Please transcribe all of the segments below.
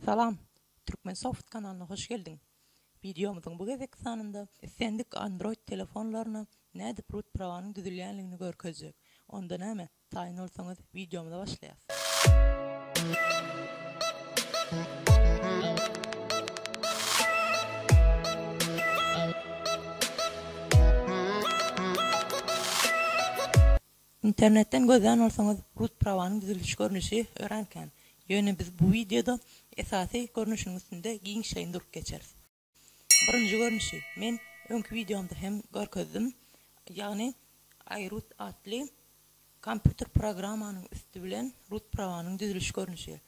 Salam, Türkmensoft kanalına hoş geldin. Videomuzun bu gezek sanında sendik Android telefonlarına näde root prawanın düzülýänligini görkezjek. Onda näme? Taýyn bolsaňyz videomuza başlaýas. İnternetten gözden olsanız root prawanın düzülüş görünüşi öğrenken. Ýöne biz bu videoda esasy görünüşüň üstünde giňişleýin durup geçeriz. Birinji görünüşi men öňkü videomda hem görkezdim. Ýagny iRoot adly kompýuter programmanyň üstü bilen root prawanyň düzülüş görünüşi.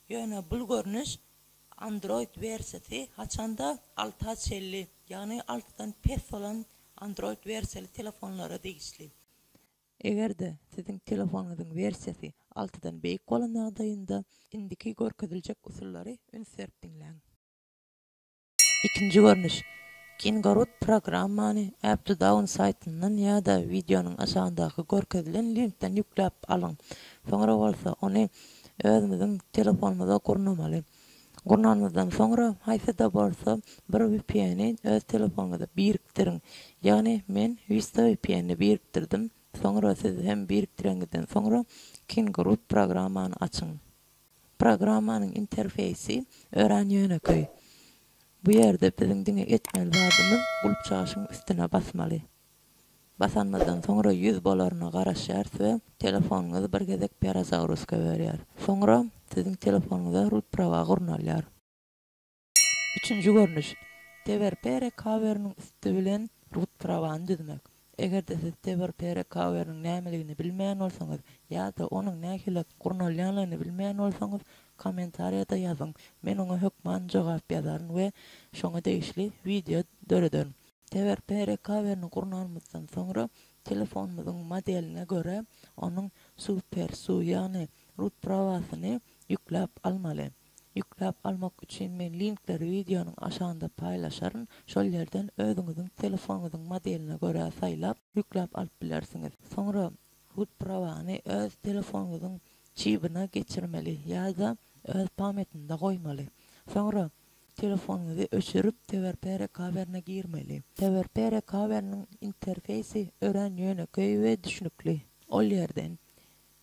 Ýöne bu görünüş Android versiýasy haçanda 650, ýagny 6dan pes olan Android versiýaly telefonlara degişli. Egerde siziň telefonuňyzyň versiýasy 6dan beýik bolan ýagdaýynda indiki görkeziljek usullary ünsürip dinleň. İkinji görünüş Kingaroot programmany AppToDown saytyndan ýa-da videonyň aşağındaky görkezilen linkden ýükläp alyň. Soňra bolsa ony özüňiziň telefonunuzda gurnamaly. Gurnandan soňra haýsy-da bolsa bir VPN-i öz telefonuňyzda biriktirin. Ýagny men Vista VPN-i biriktirdim. Soňra siz hem biriktirenden soňra Kingaroot programmany açyň. Programmanyň interfeýsi ören ýöneköý. Bu ýerde biziň diňe etmeli badymyz gulup çaşyň üstüne basmaly. Basanmadan soňra ýüz bolaryna garaşýar we telefonuňyzy bir gezek Perazauruska berýär. Soňra siziň telefonuňyza root prawa gurnalýar. Üçüncü görünüş TVRPR covernyň üstü bilen root prawany düzmek. Egerde siz TVRPR covernyň nämeligini bilmeýän bolsaňyz ýa-da onuň nähili gurnalýanlygyny bilmeýän bolsaňyz kommentariýada ýazyň. Men oňa hökman jogap ýazaryn we şoňa degişli video döredin. TVRPR coverny gurnalmazdan soňra telefonumyzyň modeline göre onuň super ýagny root prawasyny ýükläp almaly. Ýükläp almak üçin men linkleri videonyň aşağında paýlaşaryn. Şol ýerden özüňiziň telefonuňyzyň modeline göre saýlap ýükläp alyp bilersiňiz. Soňra root prawany öz telefonuňyzyň çipine geçirmeli ýa-da öz pametinde goýmaly. Soňra telefonuňyzy öçürüp TVRPR coverine girmeli. TVRPR covernyň interfeýsi ören ýöneköý we düşnükli. Ol ýerden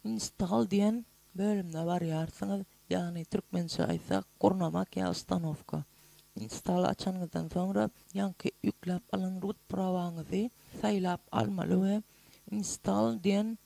install diýen bölümde barýarsyňyz. Ýagny türkmençe aýtsak gurnamak ýa ustanowka. Install açanyňyzdan soňra ýanky ýükläp alan root prawanyňyzy saýlap almaly we install diýen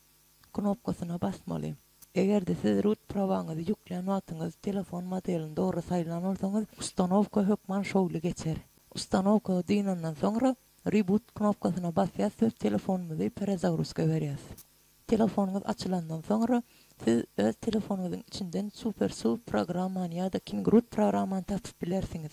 knopkasyna basmaly. Egerde siz root prawanyňyzy ýüklen wagtyňyz telefon modelini dogry saýlan bolsaňyz ustanowka hökman şowly geçer. Ustanowka diýenden soňra reboot knopkasyna basýarsyz, telefonuňyzy Perazauruska berýärsiz. Telefonuňyz açylandan soňra siz öz telefonuňyzyň içinden super programmany ýa-da Kingaroot programmany tapyp bilersiňiz.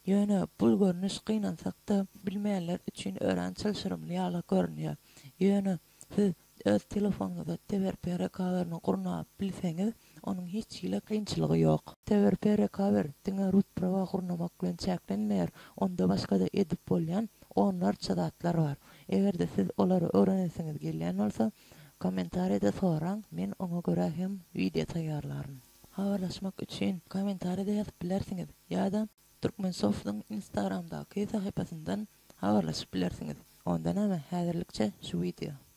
Ýöne bu görnüş gynansak-da bilmeýänler üçin öğrençilşirimli ýaly görünýär. Ýöne siz öz telefonuňyzda TVRPR coveryny gurnap bilseňiz, onuň hiç ýyla kynçylygy ýok. TVRPR cover diňe root prawa gurnamak bilen çäklenmeýär. Onda başga da edip bolýan onlarça zatlar bar. Egerde siz olary öğrenesiňiz gelýän bolsa, kommentariýada soraň, men oňa görä hem video taýýarlaryn. Habarlaşmak üçin kommentariýada ýazyp bilersiňiz ýa-da Türkmensoft'un Instagramdaky sahypasyndan habarlaşyp bilersiňiz. Onda näme häzirlikçe şu video.